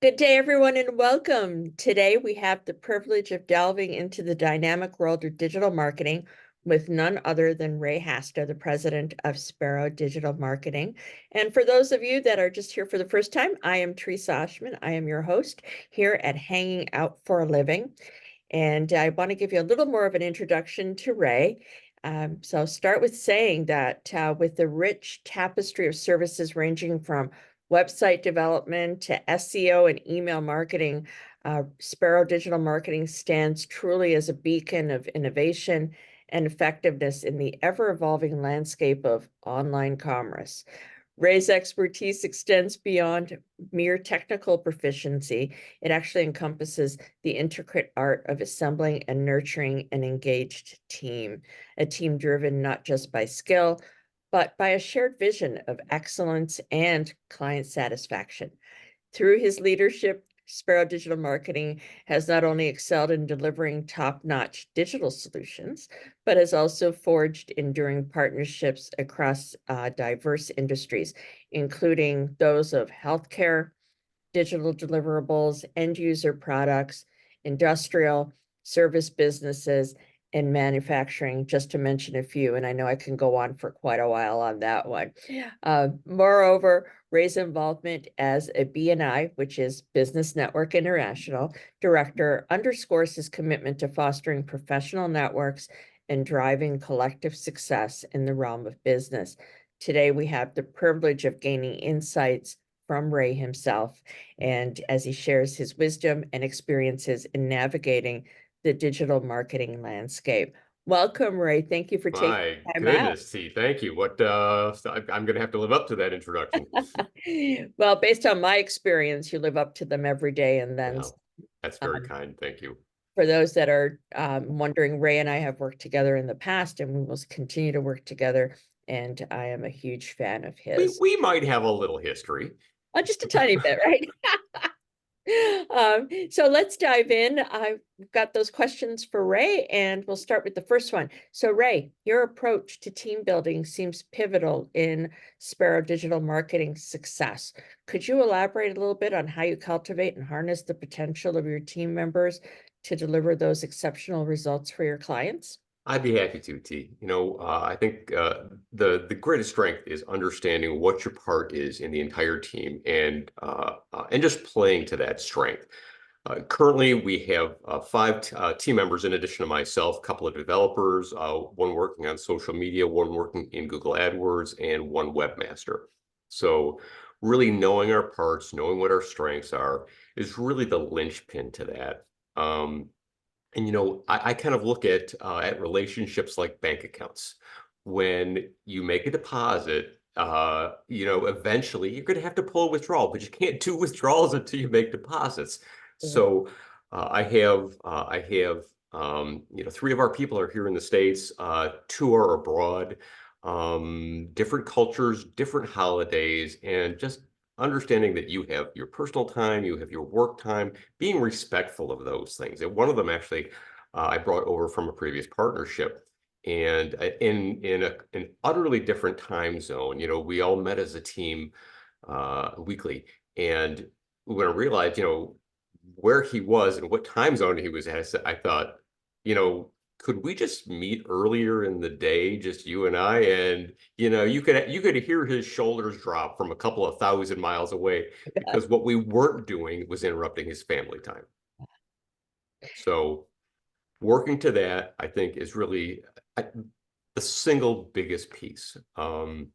Good day, everyone, and welcome. Today, we have the privilege of delving into the dynamic world of digital marketing with none other than Ray Hasto, the president of Sparrow Digital Marketing. And for those of you that are just here for the first time, I am Teresa Oshman. I am your host here at Hanging Out for a Living. And I want to give you a little more of an introduction to Ray. So I'll start with saying that with the rich tapestry of services ranging from website development to SEO and email marketing, Sparrow Digital Marketing stands truly as a beacon of innovation and effectiveness in the ever-evolving landscape of online commerce. Ray's expertise extends beyond mere technical proficiency. It actually encompasses the intricate art of assembling and nurturing an engaged team, a team driven not just by skill, but by a shared vision of excellence and client satisfaction. Through his leadership, Sparrow Digital Marketing has not only excelled in delivering top-notch digital solutions, but has also forged enduring partnerships across diverse industries, including those of healthcare, digital deliverables, end user products, industrial, service businesses, and manufacturing, just to mention a few. And I know I can go on for quite a while on that one. Moreover, Ray's involvement as a BNI, which is Business Network International director, underscores his commitment to fostering professional networks and driving collective success in the realm of business. Today, we have the privilege of gaining insights from Ray himself, and as he shares his wisdom and experiences in navigating the digital marketing landscape. Welcome, Ray. Thank you for taking My time out. goodness, T, thank you. I'm going to have to live up to that introduction. Well, based on my experience, you live up to them every day. And then Wow, that's very um, kind. Thank you. for those that are wondering, Ray and I have worked together in the past, and we will continue to work together. And I am a huge fan of We his. we might have a little history. Just a tiny bit, right? So let's dive in. I've got those questions for Ray, and we'll start with the first one. So, Ray, your approach to team building seems pivotal in Sparrow Digital Marketing success. Could you elaborate a little bit on how you cultivate and harness the potential of your team members to deliver those exceptional results for your clients? I'd be happy to, T. I think the greatest strength is understanding what your part is in the entire team and just playing to that strength. Currently, we have five team members in addition to myself, a couple of developers, one working on social media, one working in Google AdWords, and one webmaster. So really knowing our parts, knowing what our strengths are, is really the linchpin to that. I kind of look at relationships like bank accounts. When you make a deposit, eventually you're going to have to pull a withdrawal, but you can't do withdrawals until you make deposits. So three of our people are here in the States, two are abroad, different cultures, different holidays, and just understanding that you have your personal time, you have your work time, being respectful of those things. And one of them actually I brought over from a previous partnership. And in an utterly different time zone, we all met as a team weekly. And when I realized, where he was and what time zone he was at, I thought, could we just meet earlier in the day, just you and I? And you could hear his shoulders drop from a couple of thousand miles away because what we weren't doing was interrupting his family time. So working to that, I think, is really the single biggest piece. And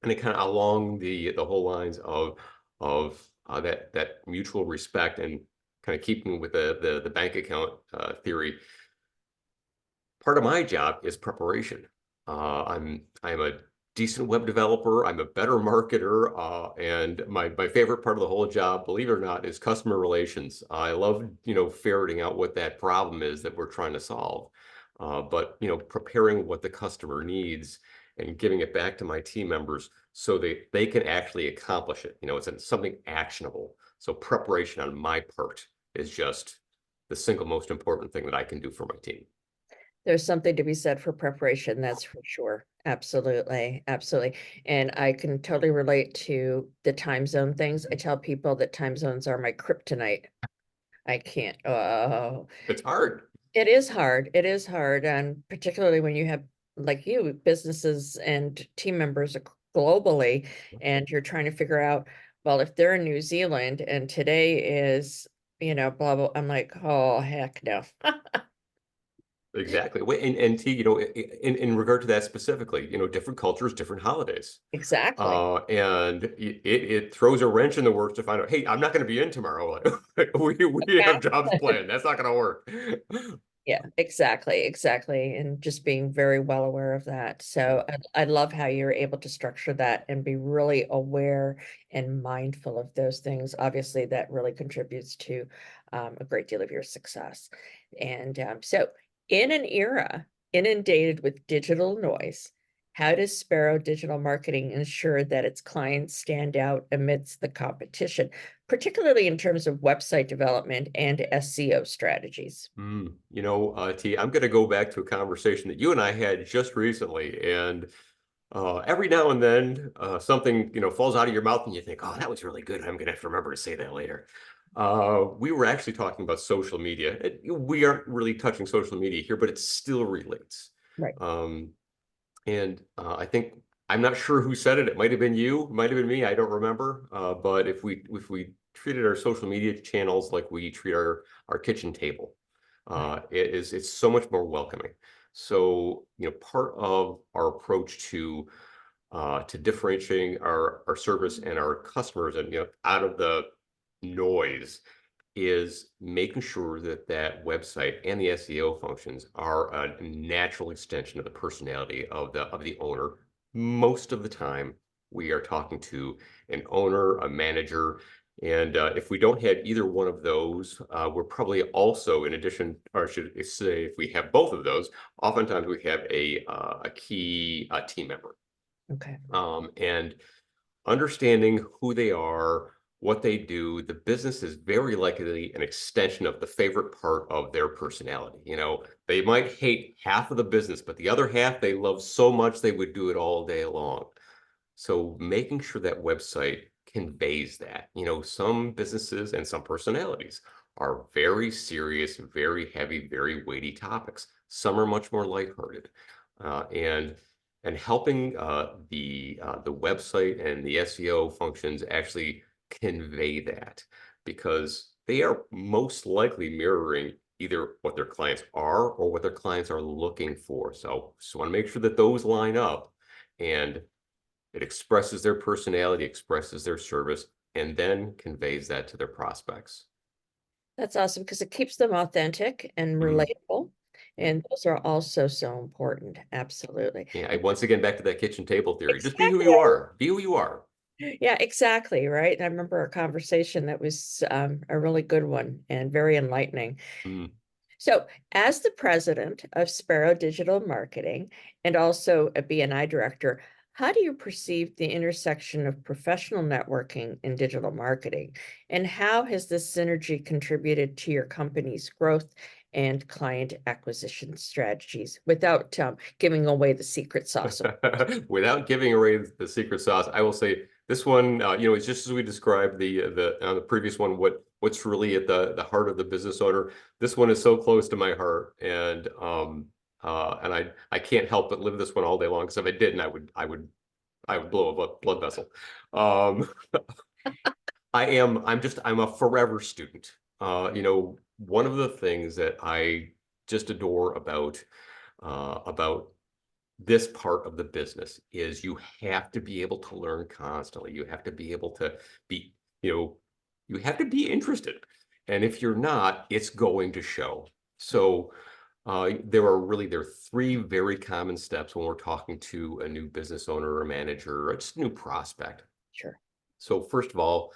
it kind of along the whole lines of that mutual respect and kind of keeping with the bank account theory. Part of my job is preparation. I'm a decent web developer. I'm a better marketer, and my favorite part of the whole job, believe it or not, is customer relations. I love ferreting out what that problem is that we're trying to solve. But preparing what the customer needs and giving it back to my team members so they can actually accomplish it. It's something actionable. So preparation on my part is just the single most important thing that I can do for my team. There's something to be said for preparation, that's for sure. Absolutely, absolutely. And I can totally relate to the time zone things. I tell people that time zones are my kryptonite. I can't, oh, It's hard. it is hard. It is hard. And particularly when you have, like you, businesses and team members globally, and you're trying to figure out, well, if they're in New Zealand and today is, blah, blah, I'm like, oh, heck no. Exactly. And T, in regard to that specifically, different cultures, different holidays. Exactly. And it throws a wrench in the works to find out, hey, I'm not going to be in tomorrow. We have jobs planned. That's not going to work. Yeah, exactly, exactly. And just being very well aware of that. So I love how you're able to structure that and be really aware and mindful of those things. Obviously, that really contributes to a great deal of your success. And so, in an era inundated with digital noise, how does Sparrow Digital Marketing ensure that its clients stand out amidst the competition, particularly in terms of website development and SEO strategies? T, I'm going to go back to a conversation that you and I had just recently, and every now and then something falls out of your mouth, and you think, "Oh, that was really good. I'm going to have to remember to say that later." We were actually talking about social media. We aren't really touching social media here, but it still relates. Right. Um, and I think I'm not sure who said it. It might have been you, it might have been me. I don't remember. But if we treated our social media channels like we treat our kitchen table, Right. it's so much more welcoming. So part of our approach to differentiating our service and our customers, and out of the noise, is making sure that that website and the SEO functions are a natural extension of the personality of the owner. Most of the time, we are talking to an owner, a manager, and if we don't have either one of those, we're probably also, in addition, or I should say, if we have both of those, oftentimes we have a key team member. Okay. And understanding who they are, what they do, the business is very likely an extension of the favorite part of their personality. They might hate half of the business, but the other half they love so much they would do it all day long. So making sure that website conveys that. Some businesses and some personalities are very serious, very heavy, very weighty topics. Some are much more lighthearted. And helping the website and the SEO functions actually convey that, because they are most likely mirroring either what their clients are or what their clients are looking for. So just want to make sure that those line up, and it expresses their personality, expresses their service, and then conveys that to their prospects. That's awesome because it keeps them authentic and Mhm. relatable. And those are also so important. Absolutely. Yeah, once again, back to that kitchen table theory. Just be who Exactly. you are. Be who you are. Yeah, exactly. Right. I remember a conversation that was a really good one and very enlightening. Mm. So, as the president of Sparrow Digital Marketing and also a BNI director, how do you perceive the intersection of professional networking and digital marketing? And how has this synergy contributed to your company's growth and client acquisition strategies without giving away the secret sauce? Without giving away the secret sauce, I will say this one, it's just as we described the on the previous one, what's really at the heart of the business owner. This one is so close to my heart, and I can't help but live this one all day long, because if I didn't, I would blow a blood vessel. Um, I'm a forever student. One of the things that I just adore about this part of the business is you have to be able to learn constantly. You have to be able to be, you know, you have to be interested. And if you're not, it's going to show. So there are three very common steps when we're talking to a new business owner or manager or just a new prospect. Sure. So first of all,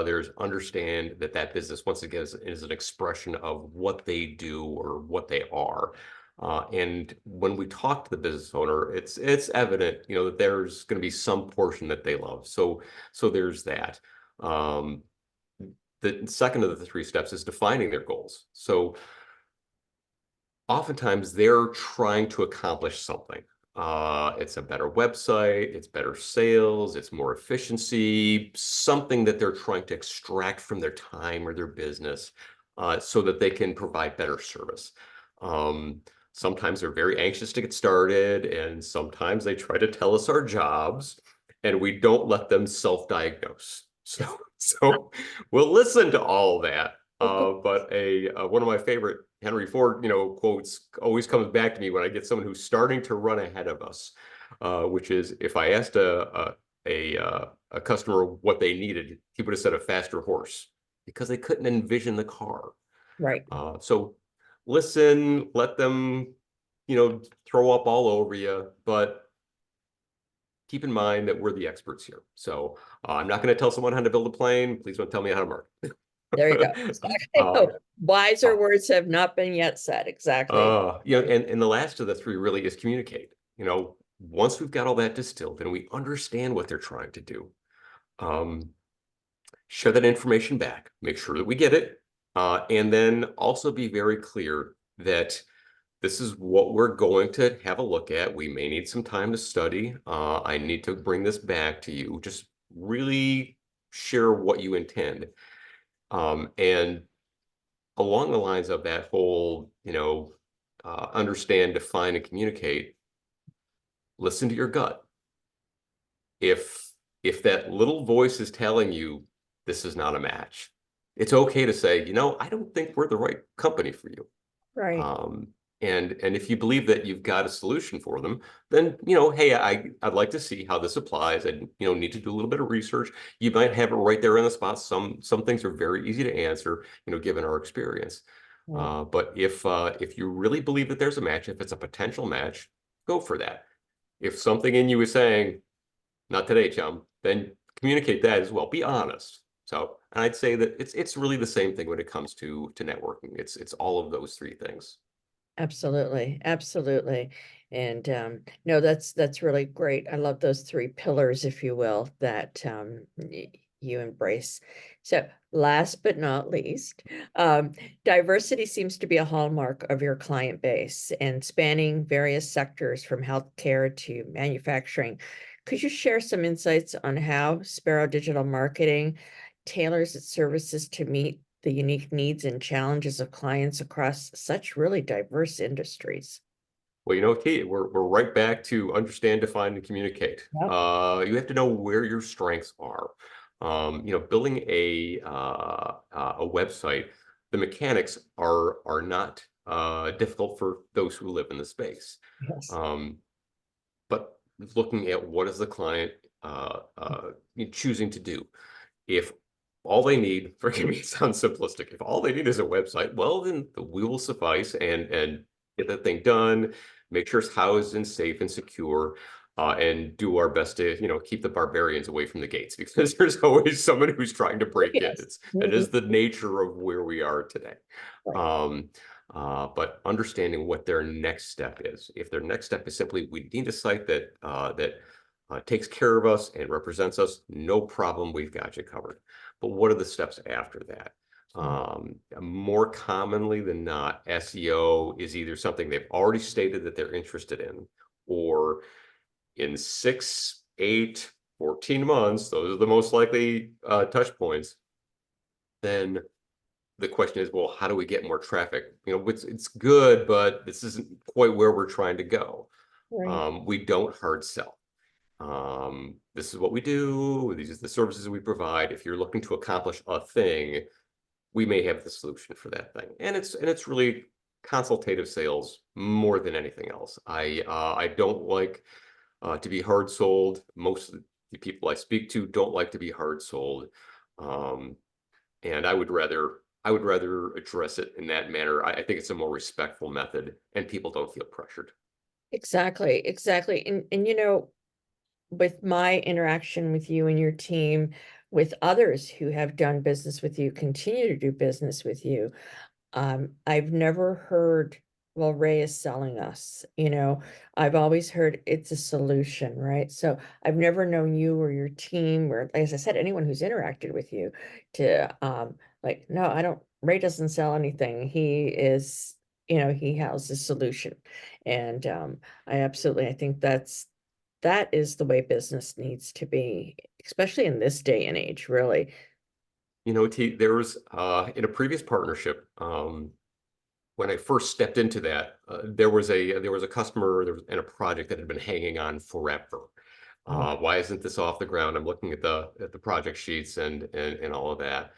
there's understand that business, once again, is an expression of what they do or what they are. And when we talk to the business owner, it's evident, that there's going to be some portion that they love. So there's that. Um, the second of the three steps is defining their goals. So oftentimes they're trying to accomplish something. It's a better website, it's better sales, it's more efficiency, something that they're trying to extract from their time or their business, so that they can provide better service. Um, Sometimes they're very anxious to get started, and sometimes they try to tell us our jobs, and we don't let them self-diagnose. So we'll listen to all that. Of course. But one of my favorite Henry Ford, quotes always comes back to me when I get someone who's starting to run ahead of us, which is, if I asked a customer what they needed, he would have said a faster horse, because they couldn't envision the car. Right. So listen, let them, throw up all over you, but keep in mind that we're the experts here. So I'm not going to tell someone how to build a plane. Please don't tell me how to market. There you go. Exactly. Uh, No, wiser uh, words have not been yet said. Exactly. and the last of the three really is communicate. Once we've got all that distilled and we understand what they're trying to do, um, share that information back, make sure that we get it, and then also be very clear that this is what we're going to have a look at. We may need some time to study. I need to bring this back to you. Just really share what you intend. And along the lines of that whole, understand, define, and communicate, listen to your gut. If that little voice is telling you this is not a match, it's okay to say, I don't think we're the right company for you. Right. Um, and if you believe that you've got a solution for them, then, hey, I'd like to see how this applies. And, need to do a little bit of research. You might have it right there in the spot. Some things are very easy to answer, given our experience. Right. But if you really believe that there's a match, if it's a potential match, go for that. If something in you is saying, not today, chum, then communicate that as well. Be honest. So, and I'd say that it's really the same thing when it comes to networking. It's all of those three things. Absolutely, absolutely. And no, that's really great. I love those three pillars, if you will, that you embrace. So last but not least, diversity seems to be a hallmark of your client base and spanning various sectors from healthcare to manufacturing. Could you share some insights on how Sparrow Digital Marketing tailors its services to meet the unique needs and challenges of clients across such really diverse industries? Well, Kate, we're right back to understand, define, and communicate. Yep. You have to know where your strengths are. Building a website, the mechanics are not difficult for those who live in the space. Yes. Um, but looking at what is the client choosing to do. If all they need, forgive me, it sounds simplistic. If all they need is a website, well, then we will suffice and get that thing done, make sure it's housed and safe and secure, and do our best to, keep the barbarians away from the gates, because there's always someone who's trying to break in. Yes. It Mhm. is the nature of where we are today. Right. Um, but understanding what their next step is. If their next step is simply, we need a site that takes care of us and represents us, no problem, we've got you covered. But what are the steps after that? Right. More commonly than not, SEO is either something they've already stated that they're interested in, or in 6, 8, 14 months, those are the most likely touch points. Then the question is, well, how do we get more traffic? It's good, but this isn't quite where we're trying to go. Right. We don't hard sell. This is what we do. These are the services we provide. If you're looking to accomplish a thing, we may have the solution for that thing. And it's really consultative sales more than anything else. I don't like to be hard sold. Most of the people I speak to don't like to be hard sold. Um, and I would rather address it in that manner. I think it's a more respectful method, and people don't feel pressured. Exactly. Exactly. And with my interaction with you and your team, with others who have done business with you, continue to do business with you, I've never heard, well, Ray is selling us, I've always heard it's a solution, right? So I've never known you or your team, or as I said, anyone who's interacted with you to like, no, I don't, Ray doesn't sell anything. He is he has a solution. And I think that is the way business needs to be, especially in this day and age, really. There was in a previous partnership, when I first stepped into that, there was a customer and a project that had been hanging on forever. Oh, Why isn't this off the ground? I'm looking at the project sheets and all of that.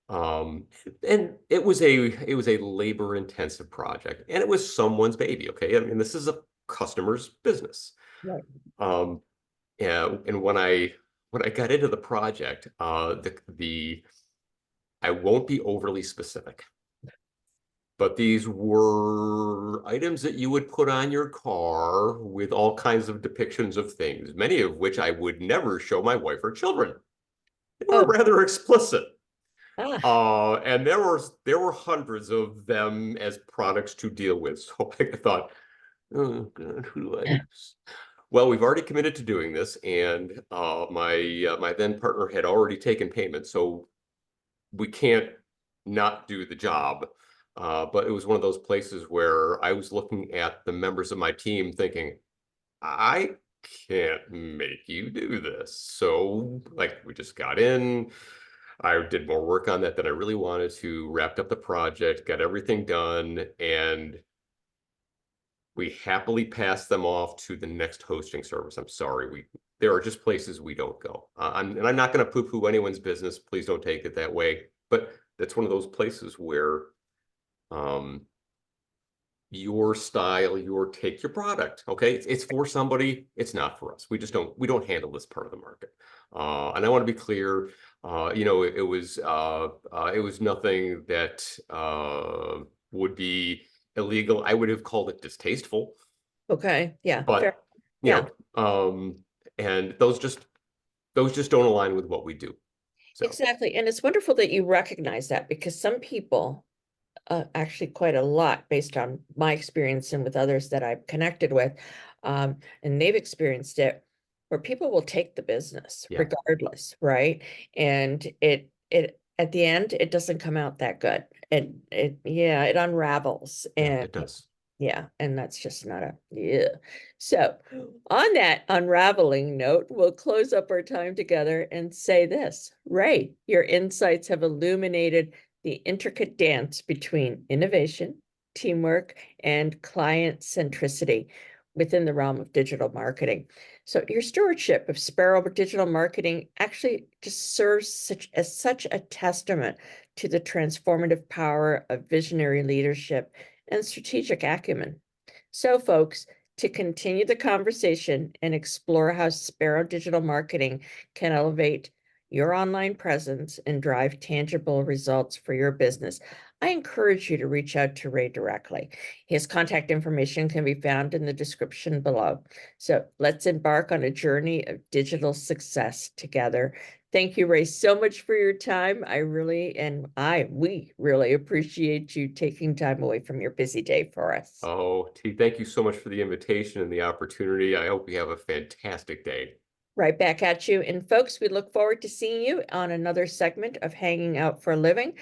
And it was a labor intensive project, and it was someone's baby. Okay, I mean, this is a customer's business. right. Um, yeah, and when I got into the project, the I won't be overly specific, but these were items that you would put on your car with all kinds of depictions of things, many of which I would never show my wife or children. They were Oh, rather explicit. ah, And there were hundreds of them as products to deal with. So I thought, oh God, who do I use? Well, we've already committed to doing this, and my then partner had already taken payment, so we can't not do the job. But it was one of those places where I was looking at the members of my team thinking, I can't make you do this. So, like, we just got in. I did more work on that than I really wanted to, wrapped up the project, got everything done, and we happily passed them off to the next hosting service. I'm sorry, there are just places we don't go. And I'm not going to poo-poo anyone's business. Please don't take it that way. But that's one of those places where um, your style, your take, your product. Okay, it's for somebody. It's not for us. We don't handle this part of the market. And I want to be clear. It was nothing that would be illegal. I would have called it distasteful, okay. Yeah, fair. but you Yeah, know, and those just don't align with what we do. So exactly. And it's wonderful that you recognize that, because some people, actually quite a lot based on my experience and with others that I've connected with, and they've experienced it, where people will take the business yeah, regardless, right? And it at the end, it doesn't come out that good. And yeah, it unravels. yeah, And it does. yeah, and that's just not a, yeah. So on that unraveling note, we'll close up our time together and say this: Ray, your insights have illuminated the intricate dance between innovation, teamwork, and client centricity within the realm of digital marketing. So your stewardship of Sparrow digital marketing actually just serves such a testament to the transformative power of visionary leadership and strategic acumen. So, folks, to continue the conversation and explore how Sparrow digital marketing can elevate your online presence and drive tangible results for your business, I encourage you to reach out to Ray directly. His contact information can be found in the description below. So let's embark on a journey of digital success together. Thank you, Ray, so much for your time. We really appreciate you taking time away from your busy day for us. Oh, T, thank you so much for the invitation and the opportunity. I hope you have a fantastic day. Right back at you. And folks, we look forward to seeing you on another segment of Hanging Out for a Living.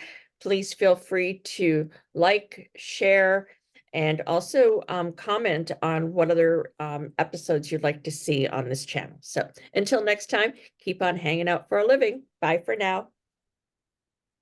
Please feel free to like, share, and also comment on what other episodes you'd like to see on this channel. So until next time, keep on hanging out for a living. Bye for now.